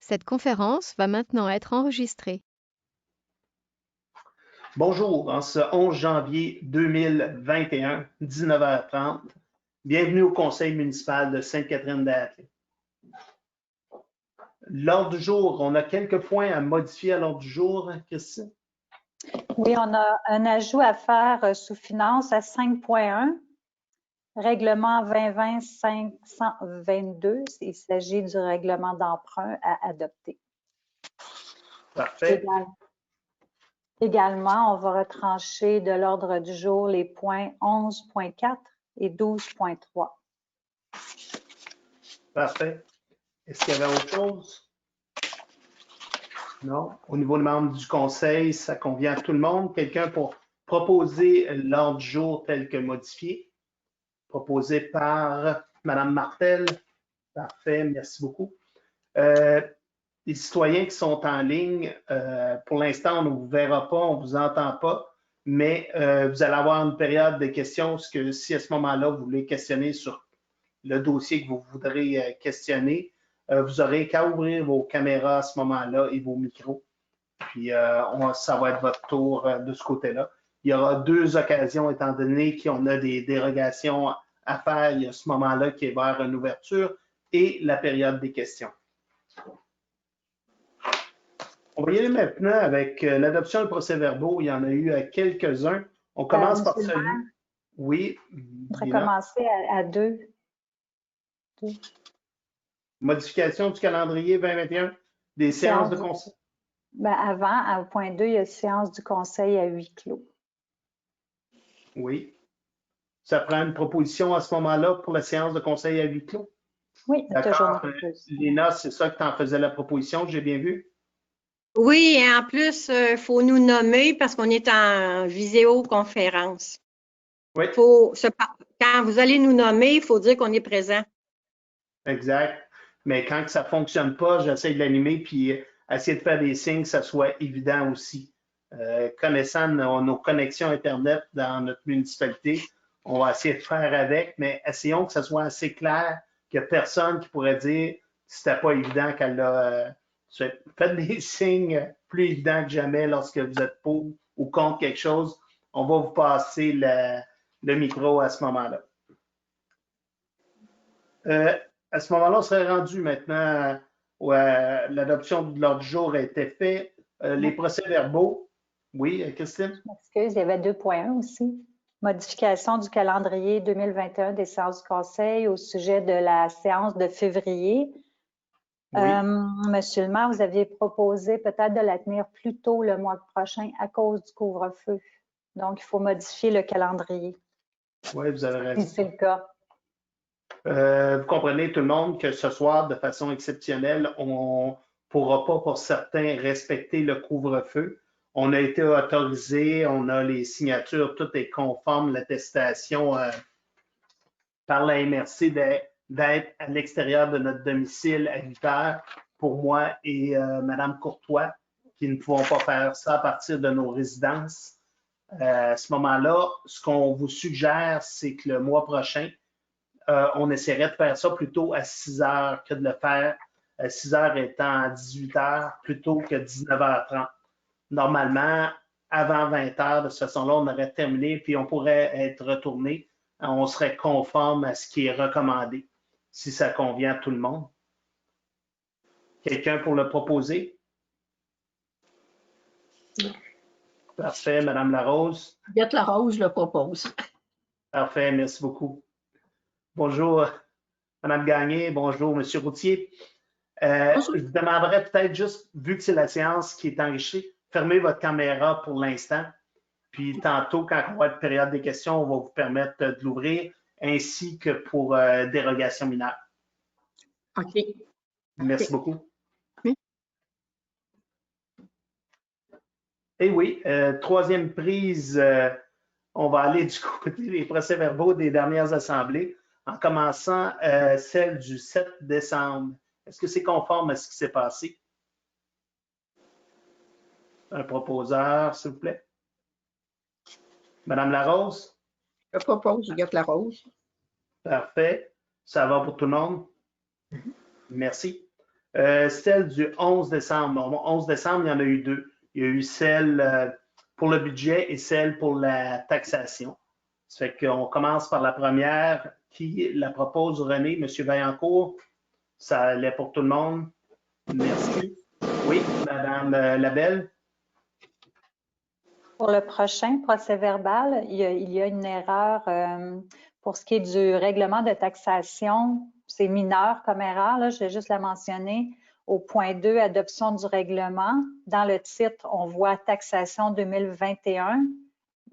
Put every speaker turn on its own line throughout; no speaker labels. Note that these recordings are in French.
Cette conférence va maintenant être enregistrée.
Bonjour, en ce 11 janvier 2021, 19h30, bienvenue au Conseil municipal de Sainte-Catherine-d'Athlée. L'ordre du jour, on a quelques points à modifier à l'ordre du jour, Christine?
Oui, on a un ajout à faire sous finance à 5.1, règlement 2020-522. Il s'agit du règlement d'emprunt à adopter.
Parfait.
Également, on va retrancher de l'ordre du jour les points 11.4 et 12.3.
Parfait. Est-ce qu'il y avait autre chose? Non. Au niveau des membres du conseil, ça convient à tout le monde. Quelqu'un pour proposer l'ordre du jour tel que modifié? Proposé par Mme Martel. Parfait, merci beaucoup. Les citoyens qui sont en ligne, pour l'instant, on ne vous verra pas, on ne vous entend pas, mais vous allez avoir une période de questions, parce que si à ce moment-là, vous voulez questionner sur le dossier que vous voudrez questionner, vous aurez qu'à ouvrir vos caméras à ce moment-là et vos micros. Puis ça va être votre tour de ce côté-là. Il y aura deux occasions, étant donné qu'on a des dérogations à faire. Il y a ce moment-là qui est vers une ouverture et la période des questions. On va y aller maintenant avec l'adoption des procès-verbaux. Il y en a eu quelques-uns. On commence par celui. Oui.
On pourrait commencer à 2.
Modification du calendrier 2021 des séances de conseil.
Ben avant, au point 2, il y a séance du conseil à huis clos.
Oui. Ça prend une proposition à ce moment-là pour la séance de conseil à huis clos?
Oui,
d'accord. Léna, c'est ça que tu en faisais la proposition, j'ai bien vu?
Oui, et en plus, il faut nous nommer parce qu'on est en visioconférence.
Oui.
Quand vous allez nous nommer, il faut dire qu'on est présent.
Exact. Mais quand ça ne fonctionne pas, j'essaie de l'animer puis essayer de faire des signes que ça soit évident aussi. Connaissant nos connexions Internet dans notre municipalité, on va essayer de faire avec, mais essayons que ça soit assez clair qu'il n'y a personne qui pourrait dire si c'était pas évident qu'elle a. Faites des signes plus évidents que jamais lorsque vous êtes pour ou contre quelque chose. On va vous passer le micro à ce moment-là. À ce moment-là, on serait rendu maintenant où l'adoption de l'ordre du jour a été faite. Les procès-verbaux. Oui, Christine?
Excuse, il y avait 2.1 aussi. Modification du calendrier 2021 des séances du conseil au sujet de la séance de février. Oui. Monsieur le maire, vous aviez proposé peut-être de la tenir plus tôt le mois prochain à cause du couvre-feu. Donc, il faut modifier le calendrier.
Oui, vous avez raison.
Si c'est le cas.
Vous comprenez tout le monde que ce soir, de façon exceptionnelle, on ne pourra pas pour certains respecter le couvre-feu. On a été autorisé, on a les signatures, tout est conforme, l'attestation par la MRC d'être à l'extérieur de notre domicile à 8 heures pour moi et Mme Courtois, qui ne pouvons pas faire ça à partir de nos résidences. À ce moment-là, ce qu'on vous suggère, c'est que le mois prochain, on essaierait de faire ça plutôt à 6 heures que de le faire à 6 heures étant à 18 heures plutôt que 19h30. Normalement, avant 20 heures, de cette façon-là, on aurait terminé puis on pourrait être retourné. On serait conforme à ce qui est recommandé, si ça convient à tout le monde. Quelqu'un pour le proposer? Parfait, Mme Larose.
Agathe Larose le propose.
Parfait, merci beaucoup. Bonjour, Mme Gagné. Bonjour, M. Routier. Je vous demanderais peut-être juste, vu que c'est la séance qui est enrichie, fermez votre caméra pour l'instant. Puis tantôt, quand on va être période des questions, on va vous permettre de l'ouvrir, ainsi que pour dérogation mineure.
OK.
Merci beaucoup.
Oui.
Et oui, troisième prise, on va aller du côté des procès-verbaux des dernières assemblées, en commençant celle du 7 décembre. Est-ce que c'est conforme à ce qui s'est passé? Un proposeur, s'il vous plaît. Madame Larose?
Je propose Agathe Larose.
Parfait. Ça va pour tout le monde? Merci. Celle du 11 décembre. Au 11 décembre, il y en a eu deux. Il y a eu celle pour le budget et celle pour la taxation. Ça fait qu'on commence par la première. Qui la propose, René? Monsieur Vaillancourt? Ça allait pour tout le monde? Merci. Oui, Madame Labelle?
Pour le prochain procès-verbal, il y a une erreur pour ce qui est du règlement de taxation. C'est mineur comme erreur, là, je vais juste la mentionner. Au point 2, adoption du règlement. Dans le titre, on voit taxation 2021,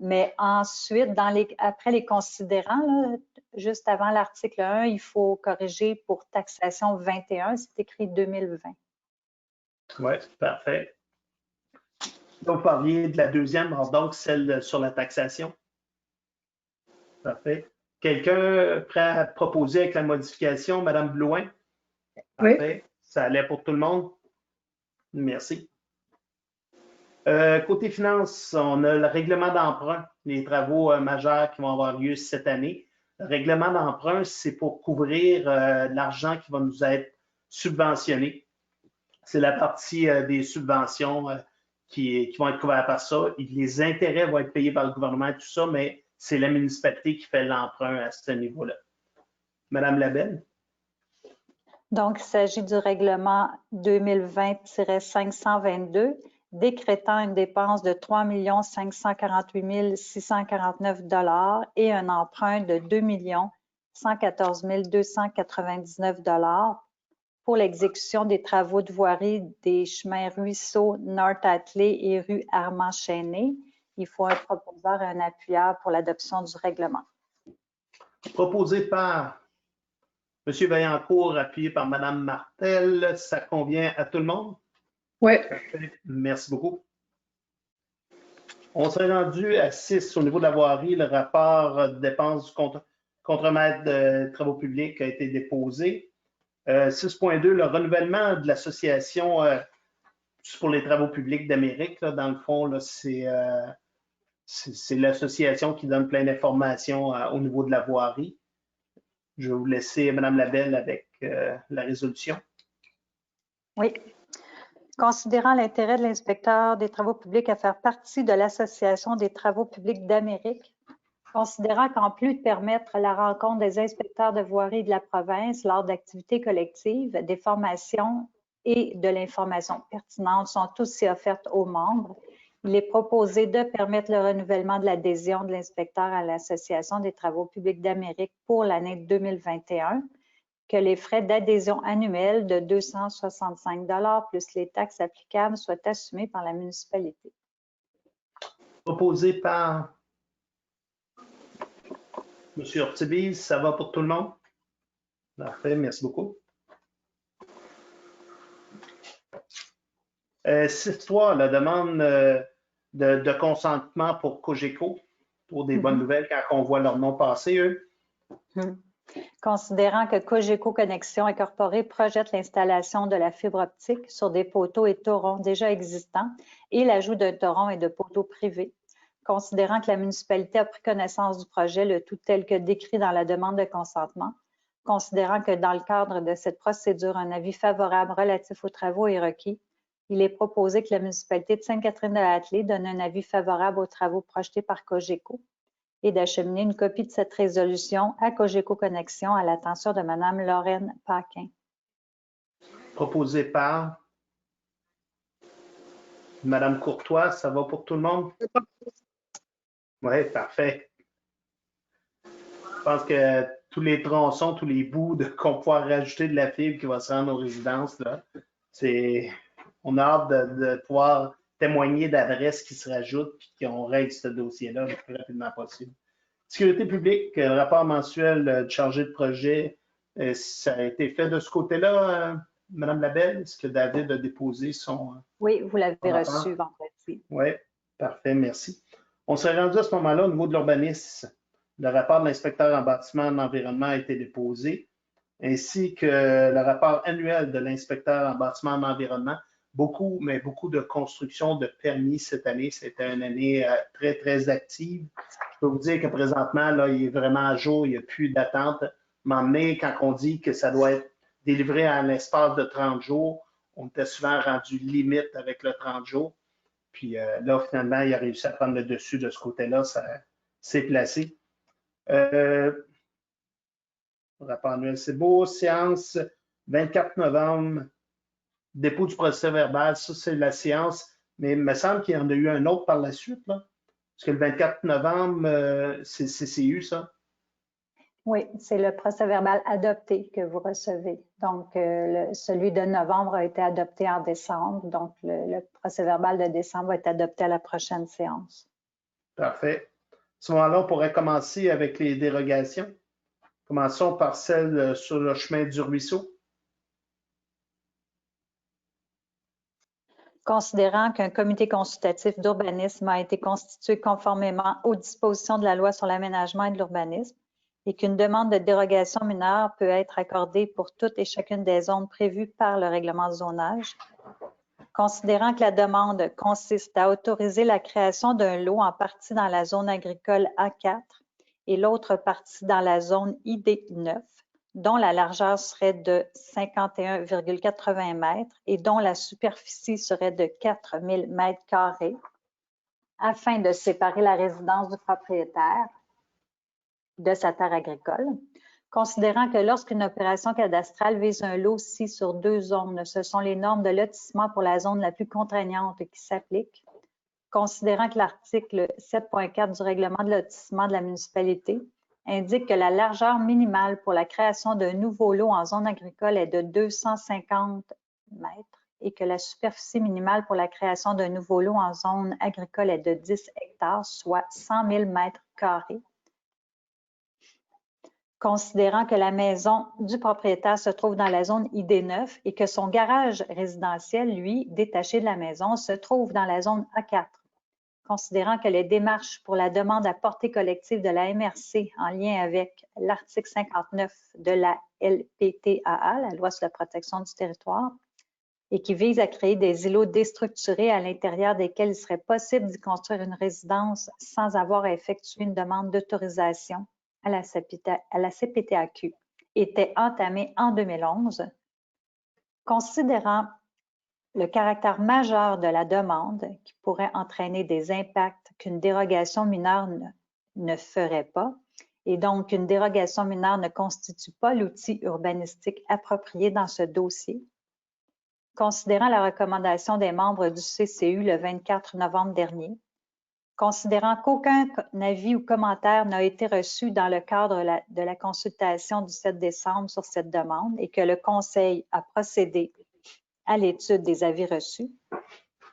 mais ensuite, après les considérants, là, juste avant l'article 1, il faut corriger pour taxation 21, c'est écrit 2020.
Oui, parfait. Vous parliez de la deuxième, donc celle sur la taxation. Parfait. Quelqu'un prêt à proposer avec la modification? Madame Blouin? Parfait. Oui. Ça allait pour tout le monde? Merci. Côté finances, on a le règlement d'emprunt, les travaux majeurs qui vont avoir lieu cette année. Le règlement d'emprunt, c'est pour couvrir l'argent qui va nous être subventionné. C'est la partie des subventions qui vont être couvertes par ça. Les intérêts vont être payés par le gouvernement et tout ça, mais c'est la municipalité qui fait l'emprunt à ce niveau-là. Madame Labelle? Donc, il s'agit du règlement 2020-522, décrétant une dépense de 3 548 649 $ et un emprunt de 2 114 299 $ pour l'exécution des travaux de voirie des chemins ruisseaux Nord-Attelé et rue Armand-Chesnay. Il faut un proposeur et un appuyeur pour l'adoption du règlement. Proposé par M. Vaillancourt, appuyé par Mme Martel. Ça convient à tout le monde?
Oui.
Merci beaucoup. On s'est rendu à 6 au niveau de la voirie. Le rapport de dépenses du contremaître de travaux publics a été déposé. 6.2, le renouvellement de l'association pour les travaux publics d'Amérique. Dans le fond, c'est l'association qui donne plein d'informations au niveau de la voirie. Je vais vous laisser, Mme Labelle, avec la résolution. Oui. Considérant l'intérêt de l'inspecteur des travaux publics à faire partie de l'Association des travaux publics d'Amérique, considérant qu'en plus de permettre la rencontre des inspecteurs de voirie de la province lors d'activités collectives, des formations et de l'information pertinente sont aussi offertes aux membres, il est proposé de permettre le renouvellement de l'adhésion de l'inspecteur à l'Association des travaux publics d'Amérique pour l'année 2021, que les frais d'adhésion annuels de 265 $ plus les taxes applicables soient assumés par la municipalité. Proposé par M. Ortiz, ça va pour tout le monde? Parfait, merci beaucoup. 6.3, la demande de consentement pour Cogeco, pour des bonnes nouvelles quand on voit leur nom passer, eux. Considérant que Cogeco Connexion Incorporée projette l'installation de la fibre optique sur des poteaux et torons déjà existants et l'ajout d'un toron et de poteaux privés. Considérant que la municipalité a pris connaissance du projet, le tout tel que décrit dans la demande de consentement, considérant que dans le cadre de cette procédure, un avis favorable relatif aux travaux est requis, il est proposé que la municipalité de Sainte-Catherine-de-la-Attelée donne un avis favorable aux travaux projetés par Cogeco et d'acheminer une copie de cette résolution à Cogeco Connexion à l'attention de Mme Lorraine Paquin. Proposé par Mme Courtois, ça va pour tout le monde? Oui, parfait. Je pense que tous les tronçons, tous les bouts qu'on va pouvoir rajouter de la fibre qui va se rendre aux résidences, là, on a hâte de pouvoir témoigner d'adresses qui se rajoutent et qu'on règle ce dossier-là le plus rapidement possible. Sécurité publique, le rapport mensuel du chargé de projet, ça a été fait de ce côté-là, Mme Labelle? Est-ce que David a déposé son... Oui, vous l'avez reçu vendredi. Oui, parfait, merci. On s'est rendu à ce moment-là au niveau de l'urbanisme. Le rapport de l'inspecteur en bâtiment et en environnement a été déposé, ainsi que le rapport annuel de l'inspecteur en bâtiment et en environnement. Beaucoup de construction de permis cette année. C'était une année très, très active. Je peux vous dire que présentement, là, il est vraiment à jour, il n'y a plus d'attente. Mais quand on dit que ça doit être délivré en l'espace de 30 jours. On était souvent rendu limite avec le 30 jours. Puis là, finalement, il a réussi à prendre le dessus de ce côté-là. Ça s'est placé. Rapport annuel, c'est beau. Séance 24 novembre. Dépôt du procès verbal, ça, c'est la séance. Mais il me semble qu'il y en a eu un autre par la suite, là. Parce que le 24 novembre, c'est CCU, ça?
Oui, c'est le procès verbal adopté que vous recevez. Donc, celui de novembre a été adopté en décembre. Donc, le procès verbal de décembre va être adopté à la prochaine séance.
Parfait. À ce moment-là, on pourrait commencer avec les dérogations. Commençons par celle sur le chemin du ruisseau.
Considérant qu'un comité consultatif d'urbanisme a été constitué conformément aux dispositions de la loi sur l'aménagement et de l'urbanisme et qu'une demande de dérogation mineure peut être accordée pour toutes et chacune des zones prévues par le règlement de zonage. Considérant que la demande consiste à autoriser la création d'un lot en partie dans la zone agricole A4 et l'autre partie dans la zone ID9, dont la largeur serait de 51,80 mètres et dont la superficie serait de 4000 mètres carrés, afin de séparer la résidence du propriétaire de sa terre agricole. Considérant que lorsqu'une opération cadastrale vise un lot ci sur 2 zones, ce sont les normes de lotissement pour la zone la plus contraignante qui s'appliquent. Considérant que l'article 7.4 du règlement de lotissement de la municipalité indique que la largeur minimale pour la création d'un nouveau lot en zone agricole est de 250 mètres et que la superficie minimale pour la création d'un nouveau lot en zone agricole est de 10 hectares, soit 100 000 mètres carrés. Considérant que la maison du propriétaire se trouve dans la zone ID9 et que son garage résidentiel, lui, détaché de la maison, se trouve dans la zone A4. Considérant que les démarches pour la demande à portée collective de la MRC en lien avec l'article 59 de la LPTAA, la loi sur la protection du territoire, et qui vise à créer des îlots déstructurés à l'intérieur desquels il serait possible d'y construire une résidence sans avoir à effectuer une demande d'autorisation à la CPTAQ, était entamée en 2011. Considérant le caractère majeur de la demande qui pourrait entraîner des impacts qu'une dérogation mineure ne ferait pas, et donc une dérogation mineure ne constitue pas l'outil urbanistique approprié dans ce dossier. Considérant la recommandation des membres du CCU le 24 novembre dernier, considérant qu'aucun avis ou commentaire n'a été reçu dans le cadre de la consultation du 7 décembre sur cette demande et que le Conseil a procédé à l'étude des avis reçus,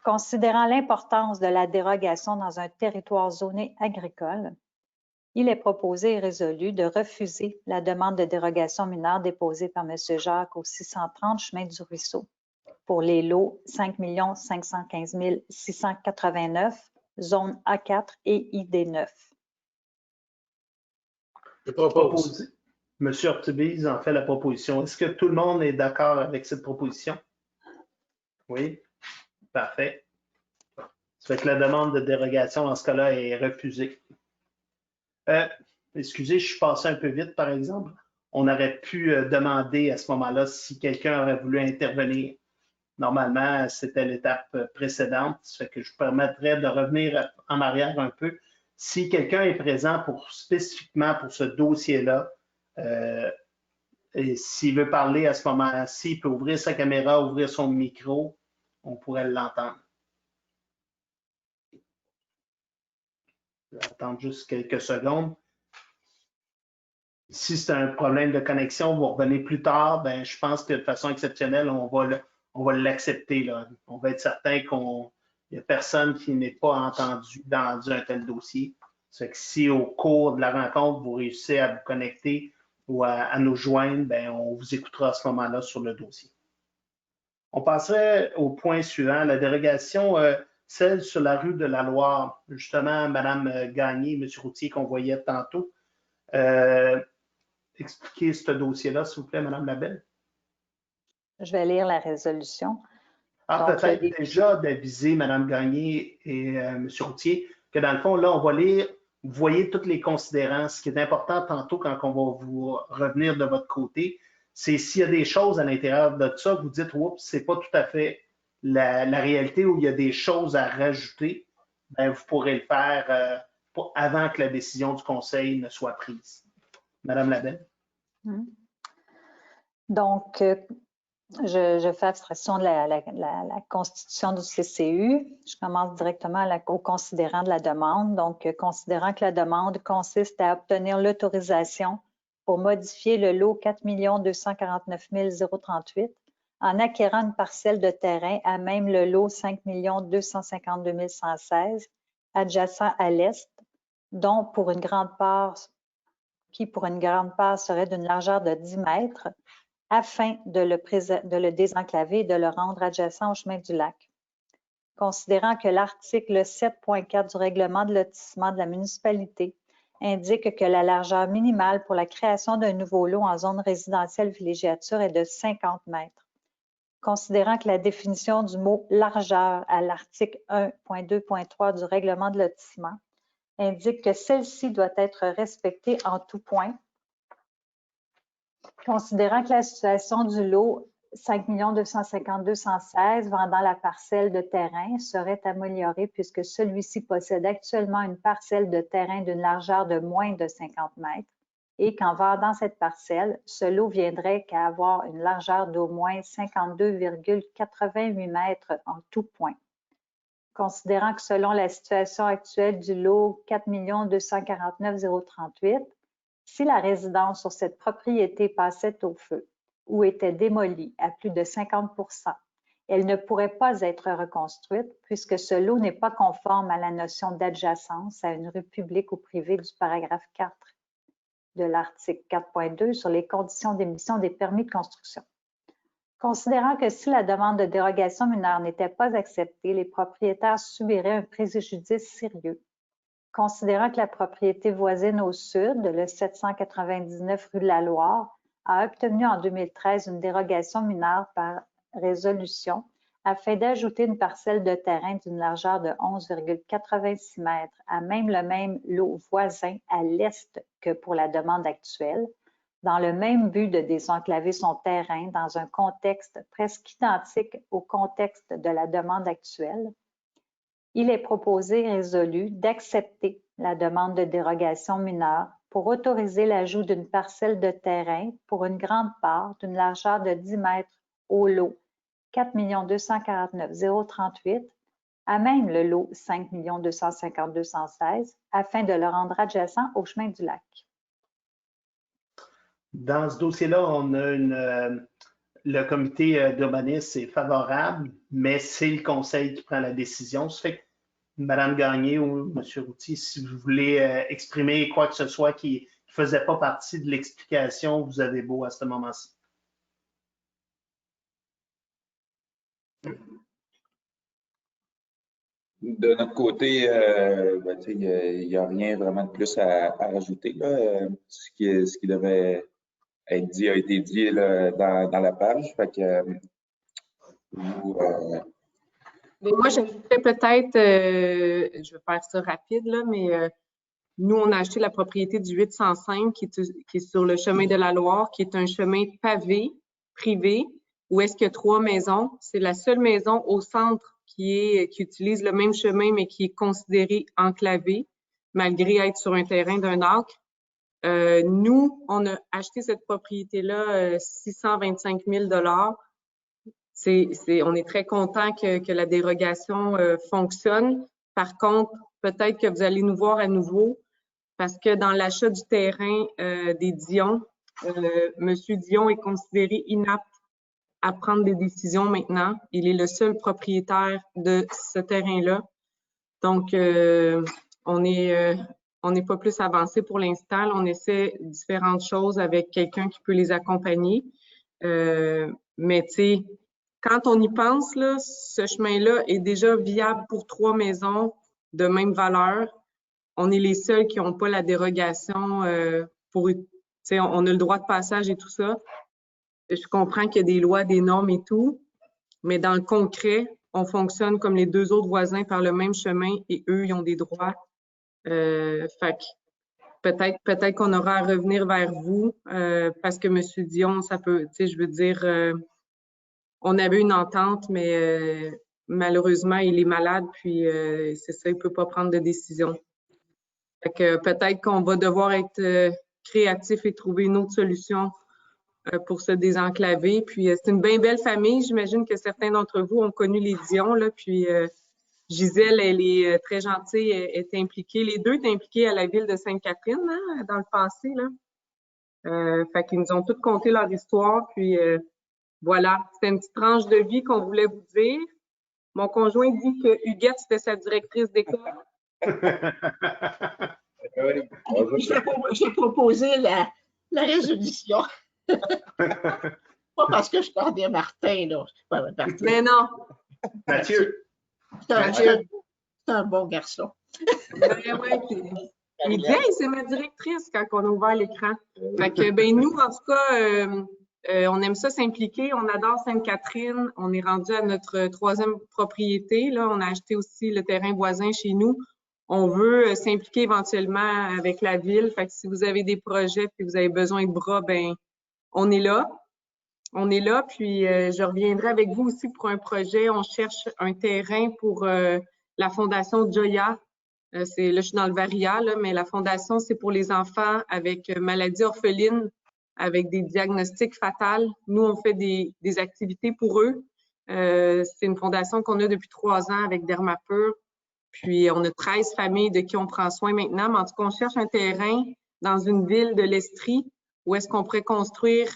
considérant l'importance de la dérogation dans un territoire zoné agricole, il est proposé et résolu de refuser la demande de dérogation mineure déposée par M. Jacques au 630 chemin du Ruisseau pour les lots 5 515 689, zone A4 et ID9.
Je propose.
M. Ortiz en fait la proposition. Est-ce que tout le monde est d'accord avec cette proposition? Oui, parfait. Ça fait que la demande de dérogation dans ce cas-là est refusée. Excusez, je suis passé un peu vite, par exemple. On aurait pu demander à ce moment-là si quelqu'un aurait voulu intervenir. Normalement, c'était l'étape précédente. Ça fait que je vous permettrais de revenir en arrière un peu. Si quelqu'un est présent spécifiquement pour ce dossier-là, et s'il veut parler à ce moment-ci, il peut ouvrir sa caméra, ouvrir son micro, on pourrait l'entendre. Je vais attendre juste quelques secondes. Si c'est un problème de connexion, vous revenez plus tard, ben, je pense que de façon exceptionnelle, on va l'accepter. On va être certain qu'il n'y a personne qui n'est pas entendu dans un tel dossier. C'est que si au cours de la rencontre, vous réussissez à vous connecter ou à nous joindre, ben, on vous écoutera à ce moment-là sur le dossier. On passerait au point suivant, la dérogation, celle sur la rue de la Loire. Justement, Mme Gagné, M. Routier qu'on voyait tantôt. Expliquez ce dossier-là, s'il vous plaît, Mme Labelle.
Je vais lire la résolution.
Peut-être déjà d'aviser Mme Gagné et M. Routier que dans le fond, là, on va lire, vous voyez tous les considérants. Ce qui est important tantôt quand on va vous revenir de votre côté, C'est s'il y a des choses à l'intérieur de ça que vous dites, oups, c'est pas tout à fait la réalité, où il y a des choses à rajouter, ben, vous pourrez le faire avant que la décision du Conseil ne soit prise. Madame Labelle.
Donc, je fais abstraction de la constitution du CCU. Je commence directement au considérant de la demande. Donc, considérant que la demande consiste à obtenir l'autorisation pour modifier le lot 4 249 038 en acquérant une parcelle de terrain à même le lot 5 252 116 adjacent à l'est, dont pour une grande part serait d'une largeur de 10 mètres, afin de le désenclaver et de le rendre adjacent au chemin du lac. Considérant que l'article 7.4 du règlement de lotissement de la municipalité indique que la largeur minimale pour la création d'un nouveau lot en zone résidentielle villégiature est de 50 mètres. Considérant que la définition du mot « largeur » à l'article 1.2.3 du règlement de lotissement indique que celle-ci doit être respectée en tout point. Considérant que la situation du lot 5 252 116 vendant la parcelle de terrain serait améliorée puisque celui-ci possède actuellement une parcelle de terrain d'une largeur de moins de 50 mètres et qu'en vendant cette parcelle, ce lot viendrait qu'à avoir une largeur d'au moins 52,88 mètres en tout point. Considérant que selon la situation actuelle du lot 4 249 038, si la résidence sur cette propriété passait au feu ou était démolie à plus de 50 %, elle ne pourrait pas être reconstruite puisque ce lot n'est pas conforme à la notion d'adjacence à une rue publique ou privée du paragraphe 4 de l'article 4.2 sur les conditions d'émission des permis de construction. Considérant que si la demande de dérogation mineure n'était pas acceptée, les propriétaires subiraient un préjudice sérieux. Considérant que la propriété voisine au sud, le 799 rue de la Loire, a obtenu en 2013 une dérogation mineure par résolution afin d'ajouter une parcelle de terrain d'une largeur de 11,86 mètres à même le même lot voisin à l'est que pour la demande actuelle, dans le même but de désenclaver son terrain dans un contexte presque identique au contexte de la demande actuelle, il est proposé et résolu d'accepter la demande de dérogation mineure pour autoriser l'ajout d'une parcelle de terrain pour une grande part d'une largeur de 10 mètres au lot 4 249 038 à même le lot 5 252 116 afin de le rendre adjacent au chemin du lac.
Dans ce dossier-là, on a le comité d'urbanisme est favorable, mais c'est le conseil qui prend la décision. Ça fait que Mme Gagné ou M. Routier, si vous voulez exprimer quoi que ce soit qui ne faisait pas partie de l'explication, vous avez beau à ce moment-ci.
De notre côté, il n'y a rien vraiment de plus à rajouter, là. Ce qui devait être dit a été dit là, dans la page. Fait que,
Mais moi, j'ajouterais peut-être, je vais faire ça rapide, là, mais nous, on a acheté la propriété du 805 qui est sur le chemin de la Loire, qui est un chemin pavé, privé, où est-ce qu'il y a 3 maisons. C'est la seule maison au centre qui utilise le même chemin, mais qui est considérée enclavée, malgré être sur un terrain d'un acre. Nous, on a acheté cette propriété-là 625 000 $. On est très content que la dérogation fonctionne. Par contre, peut-être que vous allez nous voir à nouveau parce que dans l'achat du terrain des Dion, M. Dion est considéré inapte à prendre des décisions maintenant. Il est le seul propriétaire de ce terrain-là. Donc, on n'est pas plus avancé pour l'instant. On essaie différentes choses avec quelqu'un qui peut les accompagner. Mais tu sais, quand on y pense, là, ce chemin-là est déjà viable pour 3 maisons de même valeur. On est les seuls qui n'ont pas la dérogation pour, tu sais, on a le droit de passage et tout ça. Je comprends qu'il y a des lois, des normes et tout, mais dans le concret, on fonctionne comme les 2 autres voisins par le même chemin et eux, ils ont des droits. Fait que peut-être qu'on aura à revenir vers vous parce que M. Dion, ça peut, tu sais, je veux dire, on avait une entente, mais malheureusement, il est malade, puis c'est ça, il peut pas prendre de décision. Fait que peut-être qu'on va devoir être créatif et trouver une autre solution pour se désenclaver. Puis c'est une bien belle famille. J'imagine que certains d'entre vous ont connu les Dion, là, puis Gisèle, elle est très gentille, elle est impliquée. Les deux étaient impliqués à la ville de Sainte-Catherine, hein, dans le passé, là. Fait qu'ils nous ont tous conté leur histoire, puis voilà, c'était une petite tranche de vie qu'on voulait vous dire. Mon conjoint dit que Huguette, c'était sa directrice d'école.
J'ai proposé la résolution. Pas parce que je gardais Martin, là. Pas Martin.
Mais non.
Mathieu.
C'est un bon garçon.
Ouais, il dit, hey, c'est ma directrice quand on a ouvert l'écran. Fait que, ben, nous, en tout cas, on aime ça s'impliquer. On adore Sainte-Catherine. On est rendu à notre 3e propriété. Là, on a acheté aussi le terrain voisin chez nous. On veut s'impliquer éventuellement avec la ville. Fait que si vous avez des projets et vous avez besoin de bras, ben, on est là. On est là, puis je reviendrai avec vous aussi pour un projet. On cherche un terrain pour la Fondation Joya. Là, je suis dans le Varia, là, mais la Fondation, c'est pour les enfants avec maladies orphelines, avec des diagnostics fatals. Nous, on fait des activités pour eux. C'est une fondation qu'on a depuis 3 ans avec Dermapur. Puis, on a 13 familles de qui on prend soin maintenant. Mais en tout cas, on cherche un terrain dans une ville de l'Estrie où est-ce qu'on pourrait construire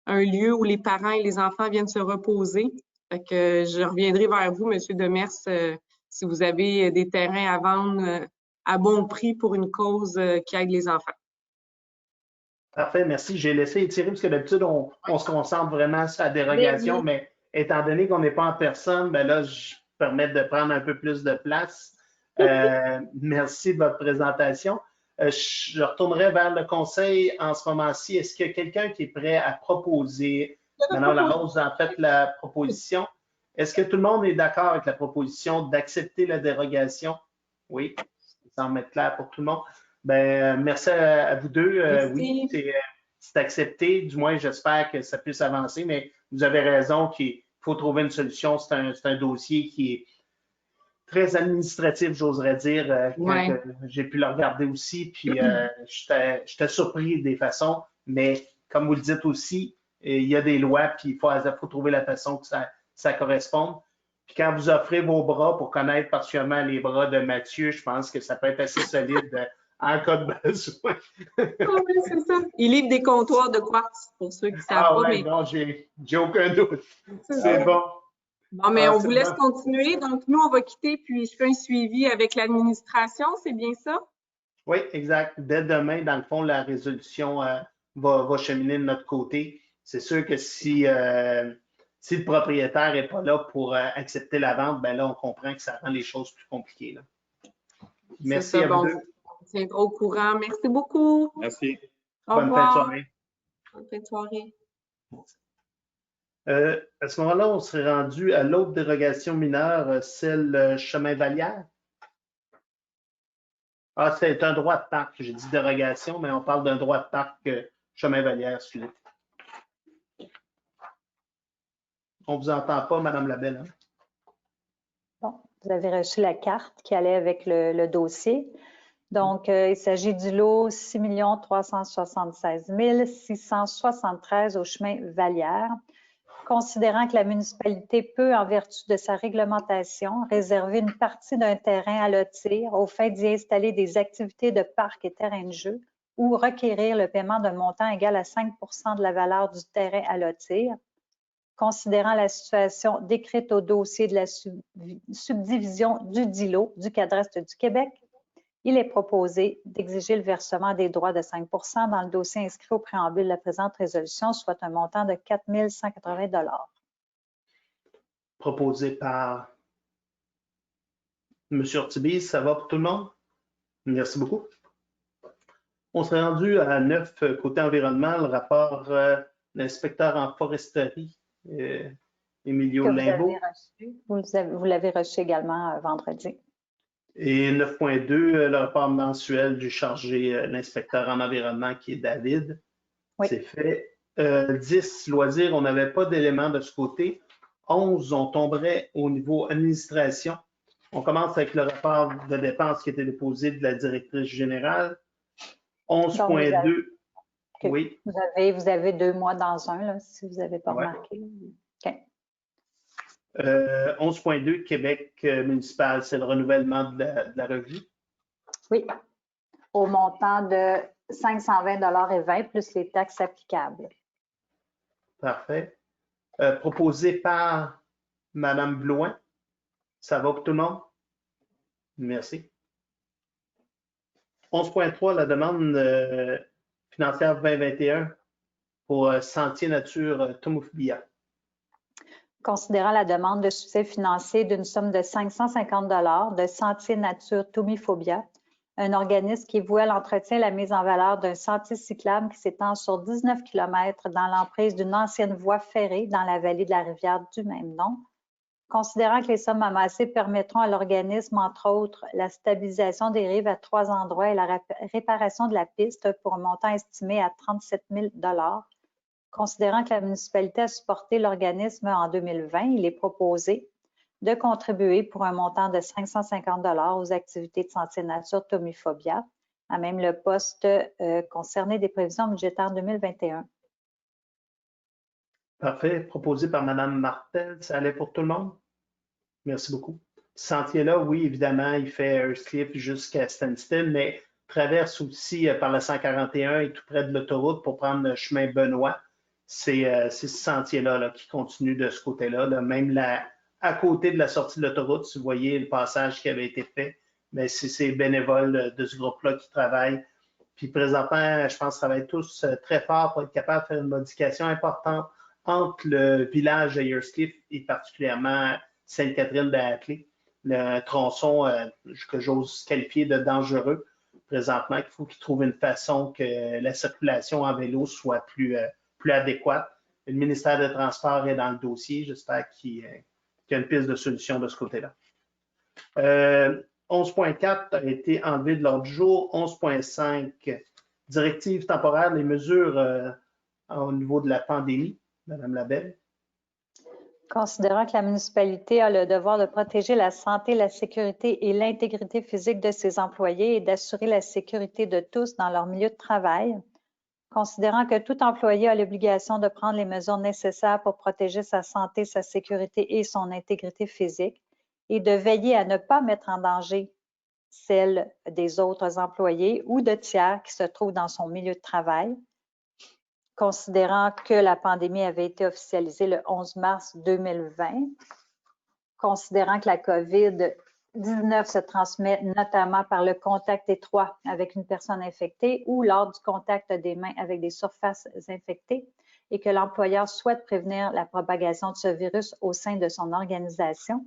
un lieu où les parents et les enfants viennent se reposer. Fait que je reviendrai vers vous, M. Demers, si vous avez des terrains à vendre à bon prix pour une cause qui aide les enfants.
Parfait, merci. J'ai laissé étirer parce que d'habitude, on se concentre vraiment sur la dérogation, mais étant donné qu'on n'est pas en personne, ben là, je permets de prendre un peu plus de place. Merci de votre présentation. Je retournerai vers le conseil en ce moment-ci. Est-ce qu'il y a quelqu'un qui est prêt à proposer? Madame Larose a fait la proposition. Est-ce que tout le monde est d'accord avec la proposition d'accepter la dérogation? Oui, ça semble être clair pour tout le monde. Ben, merci à vous deux. Oui, c'est accepté. Du moins, j'espère que ça puisse avancer, mais vous avez raison qu'il faut trouver une solution. C'est un dossier qui est très administratif, j'oserais dire, quand j'ai pu le regarder aussi. Puis, j'étais surpris des façons, mais comme vous le dites aussi, il y a des lois, puis il faut trouver la façon que ça corresponde. Puis quand vous offrez vos bras pour connaître particulièrement les bras de Mathieu, je pense que ça peut être assez solide en cas de besoin.
Oui, c'est ça. Il livre des comptoirs de quartz, pour ceux qui savent pas.
Mais... non, j'ai aucun doute. C'est bon.
Bon, mais on vous laisse continuer. Donc, nous, on va quitter, puis je fais un suivi avec l'administration. C'est bien ça?
Oui, exact. Dès demain, dans le fond, la résolution va cheminer de notre côté. C'est sûr que si le propriétaire n'est pas là pour accepter la vente, ben là, on comprend que ça rend les choses plus compliquées. Là. Merci à vous deux.
On tiendra au courant. Merci beaucoup.
Merci.
Bonne fin de soirée.
Bonne fin de soirée.
À ce moment-là, on serait rendu à l'autre dérogation mineure, celle chemin Vallière. Ah, c'est un droit de parc. J'ai dit dérogation, mais on parle d'un droit de parc chemin Vallière, excusez. On ne vous entend pas, Madame Labelle. Hein?
Bon, vous avez reçu la carte qui allait avec le dossier. Donc, il s'agit du lot 6 376 673 au chemin Vallière. Considérant que la municipalité peut, en vertu de sa réglementation, réserver une partie d'un terrain à lotir au fait d'y installer des activités de parc et terrain de jeu ou requérir le paiement d'un montant égal à 5 de la valeur du terrain à lotir, considérant la situation décrite au dossier de la subdivision du DILO du cadastre du Québec, il est proposé d'exiger le versement des droits de 5 dans le dossier inscrit au préambule de la présente résolution, soit un montant de 4 180 $.
Proposé par M. Ortibiz, ça va pour tout le monde? Merci beaucoup. On serait rendu à 9 côté environnement, le rapport de l'inspecteur en foresterie, Emilio Limbaud.
Vous l'avez reçu également vendredi.
Et 9.2, le rapport mensuel du chargé, l'inspecteur en environnement qui est David.
Oui.
C'est fait. 10, loisirs, on n'avait pas d'éléments de ce côté. 11, on tomberait au niveau administration. On commence avec le rapport de dépenses qui était déposé de la directrice générale. 11.2, oui.
Vous avez 2 mois dans un, là, si vous n'avez pas
Ouais.
remarqué. OK.
11.2, Québec municipal, c'est le renouvellement de la revue.
Oui, au montant de 520,20 $ plus les taxes applicables.
Parfait. Proposé par Mme Blouin. Ça va pour tout le monde? Merci. 11.3, la demande financière 2021 pour Sentier Nature Tomoufbia.
Considérant la demande de succès financier d'une somme de 550 $ de Sentier Nature Tomoufbia, un organisme qui est voué à l'entretien et la mise en valeur d'un sentier cyclable qui s'étend sur 19 km dans l'emprise d'une ancienne voie ferrée dans la vallée de la rivière du même nom. Considérant que les sommes amassées permettront à l'organisme, entre autres, la stabilisation des rives à 3 endroits et la réparation de la piste pour un montant estimé à 37 000 $. Considérant que la municipalité a supporté l'organisme en 2020, il est proposé de contribuer pour un montant de 550 $ aux activités de Sentier Nature Tomoufbia, à même le poste concerné des prévisions budgétaires 2021.
Parfait. Proposé par Mme Martel. Ça allait pour tout le monde? Merci beaucoup. Ce sentier-là, oui, évidemment, il fait Earthcliff jusqu'à Stansted, mais traverse aussi par la 141 et tout près de l'autoroute pour prendre le chemin Benoît. C'est ce sentier-là là, qui continue de ce côté-là. Là. Même à côté de la sortie de l'autoroute, si vous voyez le passage qui avait été fait, mais c'est ces bénévoles de ce groupe-là qui travaillent. Puis présentement, je pense qu'ils travaillent tous très fort pour être capables de faire une modification importante entre le village de Earthcliff et particulièrement Sainte-Catherine-de-la-Clé, le tronçon que j'ose qualifier de dangereux présentement, qu'il faut qu'ils trouvent une façon que la circulation en vélo soit plus adéquate. Le ministère des Transports est dans le dossier. J'espère qu'il y a une piste de solution de ce côté-là. 11.4 a été enlevé de l'ordre du jour. 11.5, directive temporaire, les mesures au niveau de la pandémie. Madame Labelle.
Considérant que la municipalité a le devoir de protéger la santé, la sécurité et l'intégrité physique de ses employés et d'assurer la sécurité de tous dans leur milieu de travail, considérant que tout employé a l'obligation de prendre les mesures nécessaires pour protéger sa santé, sa sécurité et son intégrité physique et de veiller à ne pas mettre en danger celle des autres employés ou de tiers qui se trouvent dans son milieu de travail, considérant que la pandémie avait été officialisée le 11 mars 2020, considérant que la COVID-19 se transmet notamment par le contact étroit avec une personne infectée ou lors du contact des mains avec des surfaces infectées et que l'employeur souhaite prévenir la propagation de ce virus au sein de son organisation,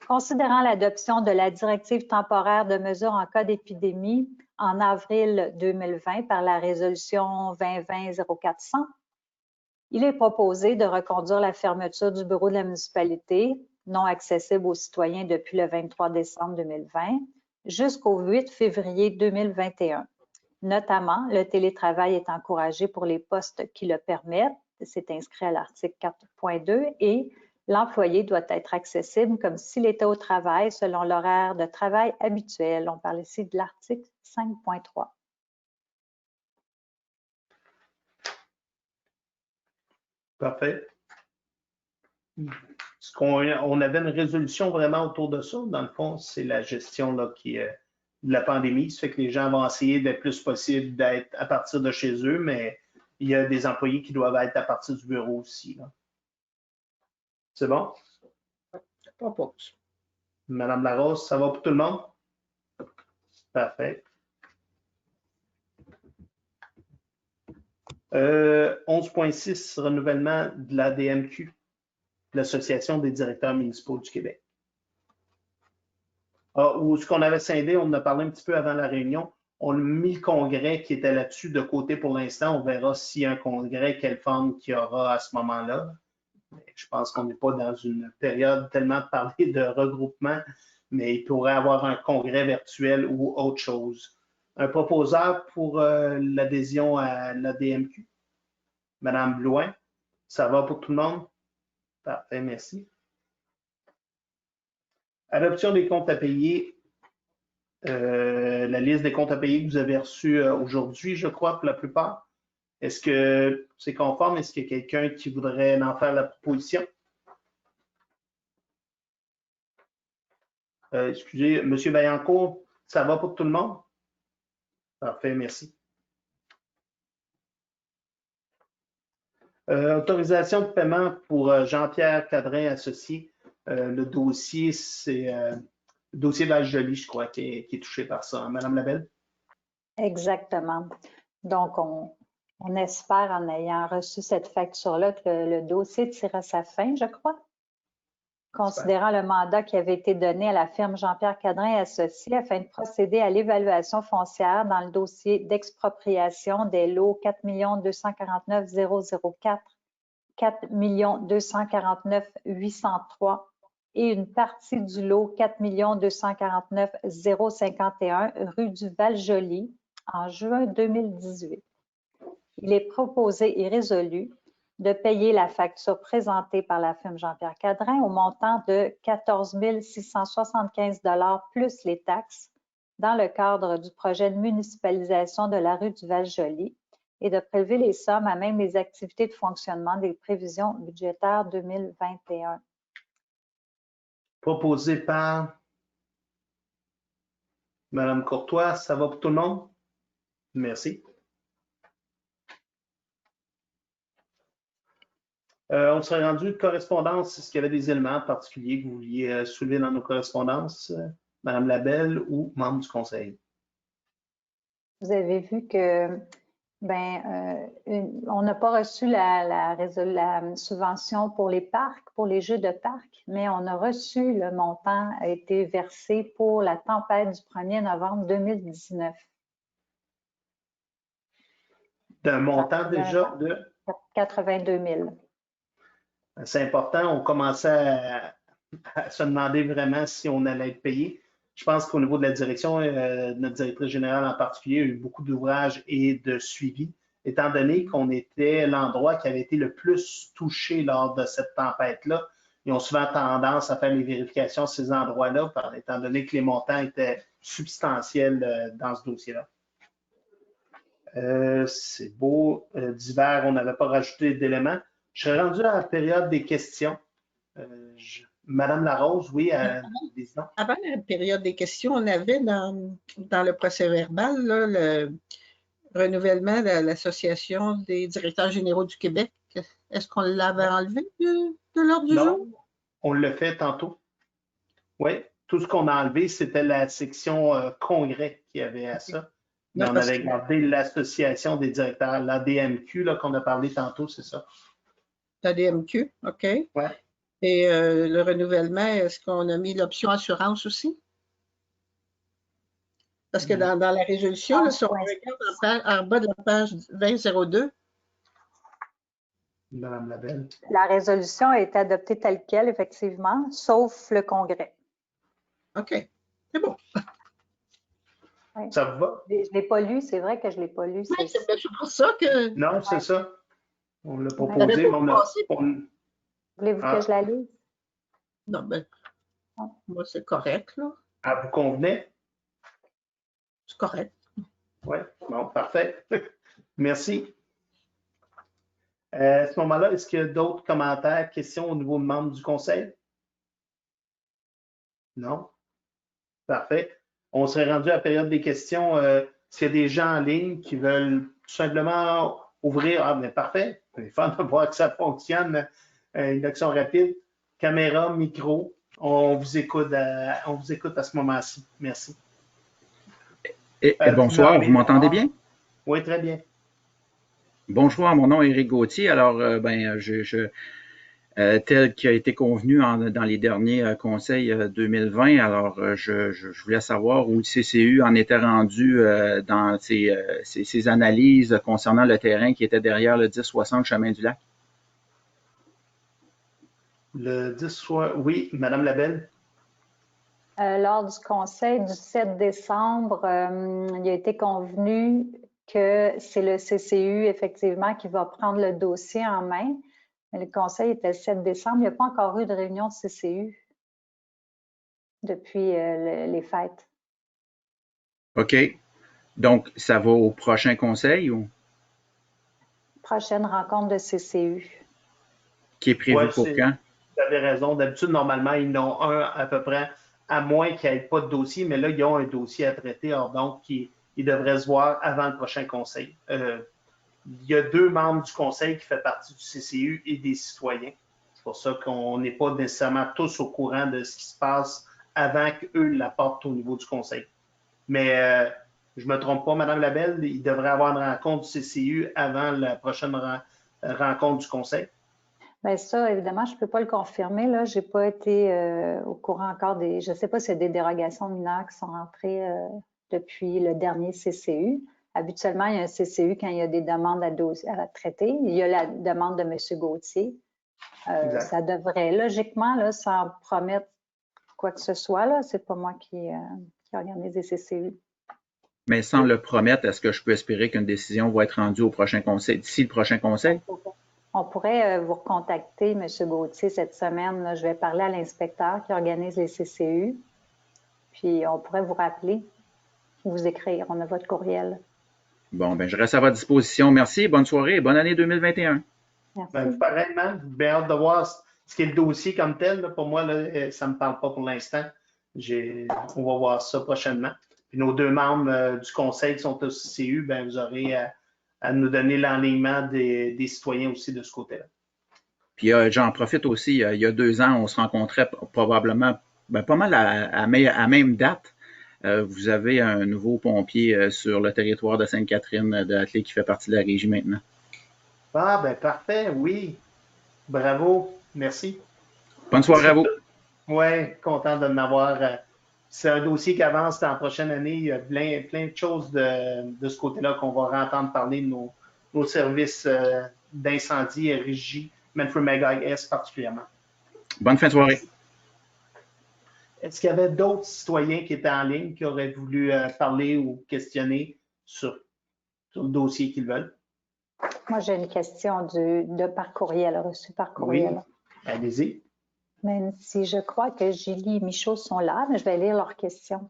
considérant l'adoption de la directive temporaire de mesures en cas d'épidémie en avril 2020 par la résolution 2020-0400, il est proposé de reconduire la fermeture du bureau de la municipalité, non accessible aux citoyens depuis le 23 décembre 2020, jusqu'au 8 février 2021. Notamment, le télétravail est encouragé pour les postes qui le permettent, c'est inscrit à l'article 4.2, et l'employé doit être accessible comme s'il était au travail selon l'horaire de travail habituel. On parle ici de l'article 5.3.
Parfait. On avait une résolution vraiment autour de ça. Dans le fond, c'est la gestion là, de la pandémie. Ça fait que les gens vont essayer le plus possible d'être à partir de chez eux, mais il y a des employés qui doivent être à partir du bureau aussi. C'est bon?
Propose.
Madame Larose, ça va pour tout le monde? Parfait. 11.6, renouvellement de l'ADMQ, l'Association des directeurs municipaux du Québec. Ou ce qu'on avait scindé, on en a parlé un petit peu avant la réunion. On a mis le congrès qui était là-dessus de côté pour l'instant. On verra s'il y a un congrès, quelle forme qu'il y aura à ce moment-là. Je pense qu'on n'est pas dans une période tellement de parler de regroupement, mais il pourrait y avoir un congrès virtuel ou autre chose. Un proposeur pour l'adhésion à l'ADMQ? Madame Blouin, ça va pour tout le monde? Parfait, merci. Adoption des comptes à payer. La liste des comptes à payer que vous avez reçue aujourd'hui, je crois, pour la plupart. Est-ce que c'est conforme? Est-ce qu'il y a quelqu'un qui voudrait en faire la proposition? Excusez, M. Vaillancourt, ça va pour tout le monde? Parfait, merci. Autorisation de paiement pour Jean-Pierre Cadrin associé. Le dossier, c'est le dossier Val-Joli, je crois, qui est touché par ça. Madame Labelle?
Exactement. Donc, on espère, en ayant reçu cette facture-là, que le dossier tire à sa fin, je crois. Considérant le mandat qui avait été donné à la firme Jean-Pierre Cadrin et Associés afin de procéder à l'évaluation foncière dans le dossier d'expropriation des lots 4 249 004, 4 249 803 et une partie du lot 4 249 051 rue du Val-Joli en juin 2018. Il est proposé et résolu de payer la facture présentée par la firme Jean-Pierre Cadrin au montant de 14 675 $ plus les taxes dans le cadre du projet de municipalisation de la rue du Val-Joli et de prélever les sommes à même les activités de fonctionnement des prévisions budgétaires 2021.
Proposé par Madame Courtois, ça va pour tout le monde? Merci. On serait rendu de correspondance. Est-ce qu'il y avait des éléments particuliers que vous vouliez soulever dans nos correspondances, Madame Labelle ou membre du conseil?
Vous avez vu que on n'a pas reçu la subvention pour les parcs, pour les jeux de parc, mais on a reçu le montant a été versé pour la tempête du 1er novembre 2019.
D'un montant déjà de
82 000.
C'est important. On commençait à se demander vraiment si on allait être payé. Je pense qu'au niveau de la direction, notre directrice générale en particulier a eu beaucoup d'ouvrages et de suivi, étant donné qu'on était l'endroit qui avait été le plus touché lors de cette tempête-là. Ils ont souvent tendance à faire les vérifications à ces endroits-là, étant donné que les montants étaient substantiels dans ce dossier-là. C'est beau. D'hiver, on n'avait pas rajouté d'éléments. Je serais rendu à la période des questions. Madame Larose, oui.
Avant la période des questions, on avait dans le procès-verbal le renouvellement de l'Association des directeurs généraux du Québec. Est-ce qu'on l'avait enlevé de l'ordre du jour?
Non, on le fait tantôt. Oui, tout ce qu'on a enlevé, c'était la section congrès qui avait à ça. Mais on avait gardé l'Association des directeurs, l'ADMQ, qu'on a parlé tantôt, c'est ça.
L'ADMQ, OK.
Oui.
Et le renouvellement, est-ce qu'on a mis l'option assurance aussi? Parce que dans la résolution, là, si on regarde en bas de la page 2002.
Madame Labelle.
La résolution a été adoptée telle quelle, effectivement, sauf le congrès.
OK, c'est bon.
Oui.
Ça vous va?
Je ne l'ai pas lu, c'est vrai que je ne l'ai pas lu.
Oui, c'est pour ça que...
Non, c'est ça. On l'a proposé, mais
Voulez-vous que je la lise?
Non, ben, moi, c'est correct, là.
Ah, vous convenez?
C'est correct.
Oui, bon, parfait. Merci. À ce moment-là, est-ce qu'il y a d'autres commentaires, questions au niveau de membres du conseil? Non? Parfait. On serait rendu à la période des questions. S'il y a des gens en ligne qui veulent tout simplement ouvrir, ah, mais parfait. C'est fun de voir que ça fonctionne. Une action rapide. Caméra, micro. On vous écoute à ce moment-ci. Merci.
Bonsoir, vous m'entendez bien?
Oui, très bien.
Bonjour, mon nom est Éric Gauthier. Alors, tel qui a été convenu dans les derniers conseils 2020, alors je voulais savoir où le CCU en était rendu dans ses analyses concernant le terrain qui était derrière le 1060 Chemin du Lac.
Le 10 soir, oui, Madame Labelle.
Lors du conseil du 7 décembre, il a été convenu que c'est le CCU, effectivement, qui va prendre le dossier en main. Mais le conseil était le 7 décembre. Il n'y a pas encore eu de réunion de CCU depuis les fêtes.
OK. Donc, ça va au prochain conseil ou
Prochaine rencontre de CCU.
qui est prévu
Ouais,
pour quand?
Vous avez raison. D'habitude, normalement, ils en ont un à peu près, à moins qu'il n'y ait pas de dossier, mais là, ils ont un dossier à traiter, alors donc, ils devraient se voir avant le prochain conseil. Il y a 2 membres du conseil qui font partie du CCU et des citoyens. C'est pour ça qu'on n'est pas nécessairement tous au courant de ce qui se passe avant qu'eux l'apportent au niveau du conseil. Mais je ne me trompe pas, Mme Labelle, il devrait y avoir une rencontre du CCU avant la prochaine rencontre du conseil.
Bien, ça, évidemment, je ne peux pas le confirmer. Là, je n'ai pas été au courant encore des. Je ne sais pas s'il y a des dérogations mineures qui sont rentrées depuis le dernier CCU. Habituellement, il y a un CCU quand il y a des demandes à traiter. Il y a la demande de M. Gauthier. Ça devrait, logiquement, là, sans promettre quoi que ce soit, là, c'est pas moi qui organise les CCU.
Mais sans le promettre, est-ce que je peux espérer qu'une décision va être rendue au prochain conseil, d'ici le prochain conseil?
On pourrait vous recontacter, M. Gauthier, cette semaine. Là, je vais parler à l'inspecteur qui organise les CCU. Puis, on pourrait vous rappeler, vous écrire. On a votre courriel.
Bon,
ben je reste à votre disposition. Merci, bonne soirée et bonne année 2021.
Merci.
Ben, pareillement, j'ai bien hâte de voir ce qu'est le dossier comme tel. Là. Pour moi, là, ça ne me parle pas pour l'instant. On va voir ça prochainement. Puis nos 2 membres du conseil qui sont au CCU, ben, vous aurez à nous donner l'enlignement des citoyens aussi de ce côté-là.
Puis j'en profite aussi, il y a 2 ans, on se rencontrait probablement pas mal à même date. Vous avez un nouveau pompier sur le territoire de Sainte-Catherine de Hatley qui fait partie de la régie maintenant.
Ah, ben parfait, oui. Bravo, merci.
Bonne soirée à vous.
Oui, content de m'avoir. C'est un dossier qui avance dans la prochaine année. Il y a plein de choses de ce côté-là qu'on va entendre parler de nos services d'incendie et régie, Manfred Mag-IS particulièrement.
Bonne fin de soirée.
Est-ce qu'il y avait d'autres citoyens qui étaient en ligne qui auraient voulu parler ou questionner sur le dossier qu'ils veulent?
Moi, j'ai une question par courriel, reçue par courriel.
Oui, allez-y.
Même si je crois que Julie et Michaud sont là, mais je vais lire leurs questions.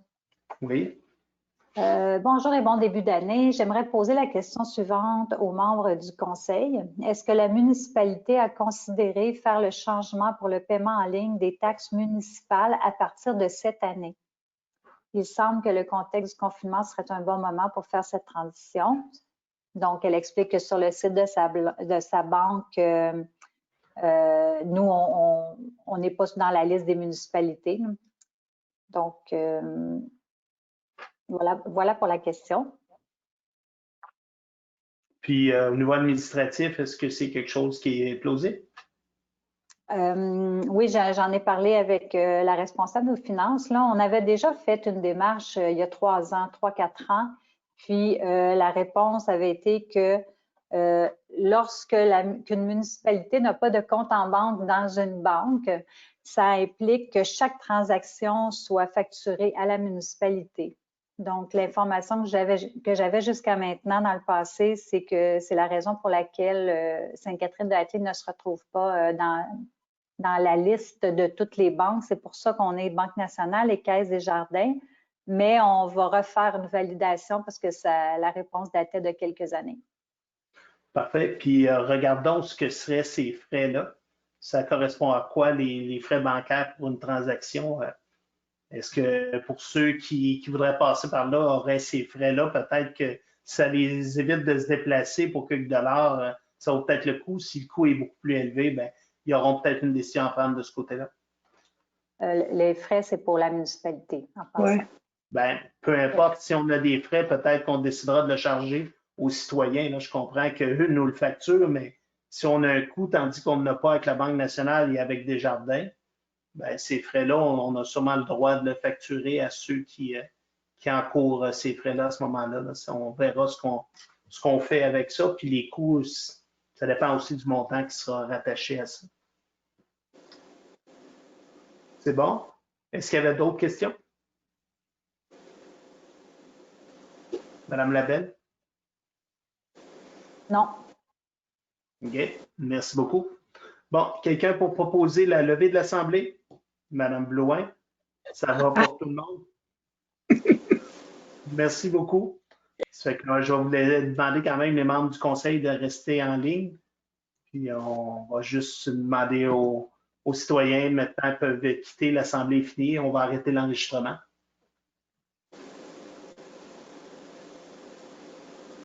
Oui.
Bonjour et bon début d'année. J'aimerais poser la question suivante aux membres du conseil. Est-ce que la municipalité a considéré faire le changement pour le paiement en ligne des taxes municipales à partir de cette année? Il semble que le contexte du confinement serait un bon moment pour faire cette transition. Donc, elle explique que sur le site de sa banque, nous, on n'est pas dans la liste des municipalités. Donc, voilà pour la question.
Puis, au niveau administratif, est-ce que c'est quelque chose qui est plausible?
Oui, j'en ai parlé avec la responsable aux finances. Là, on avait déjà fait une démarche il y a 3-4 ans. Puis, la réponse avait été que qu'une municipalité n'a pas de compte en banque dans une banque, ça implique que chaque transaction soit facturée à la municipalité. Donc, l'information que j'avais jusqu'à maintenant dans le passé, c'est que c'est la raison pour laquelle Sainte-Catherine de Hatley ne se retrouve pas dans la liste de toutes les banques. C'est pour ça qu'on est Banque nationale et Caisse des Jardins, mais on va refaire une validation parce que la réponse datait de quelques années.
Parfait. Puis, regardons ce que seraient ces frais-là. Ça correspond à quoi les frais bancaires pour une transaction? Est-ce que pour ceux qui voudraient passer par là auraient ces frais-là, peut-être que ça les évite de se déplacer pour quelques dollars, ça vaut peut-être le coût. Si le coût est beaucoup plus élevé, bien, ils auront peut-être une décision à prendre de ce côté-là.
Les frais, c'est pour la municipalité, en passant.
Ouais. Bien, peu importe, si on a des frais, peut-être qu'on décidera de le charger aux citoyens. Là, je comprends qu'eux nous le facturent, mais si on a un coût, tandis qu'on n'a pas avec la Banque nationale et avec Desjardins, ben, ces frais-là, on a sûrement le droit de le facturer à ceux qui encourent ces frais-là à ce moment-là. Là. On verra ce qu'on fait avec ça. Puis les coûts, ça dépend aussi du montant qui sera rattaché à ça. C'est bon? Est-ce qu'il y avait d'autres questions? Madame Labelle?
Non.
OK. Merci beaucoup. Bon, quelqu'un pour proposer la levée de l'Assemblée? Madame Blouin? Ça va pour tout le monde? Merci beaucoup. Ça fait que je vais vous demander quand même les membres du conseil de rester en ligne. Puis on va juste demander aux citoyens, maintenant, peuvent quitter, l'Assemblée est finie, on va arrêter l'enregistrement.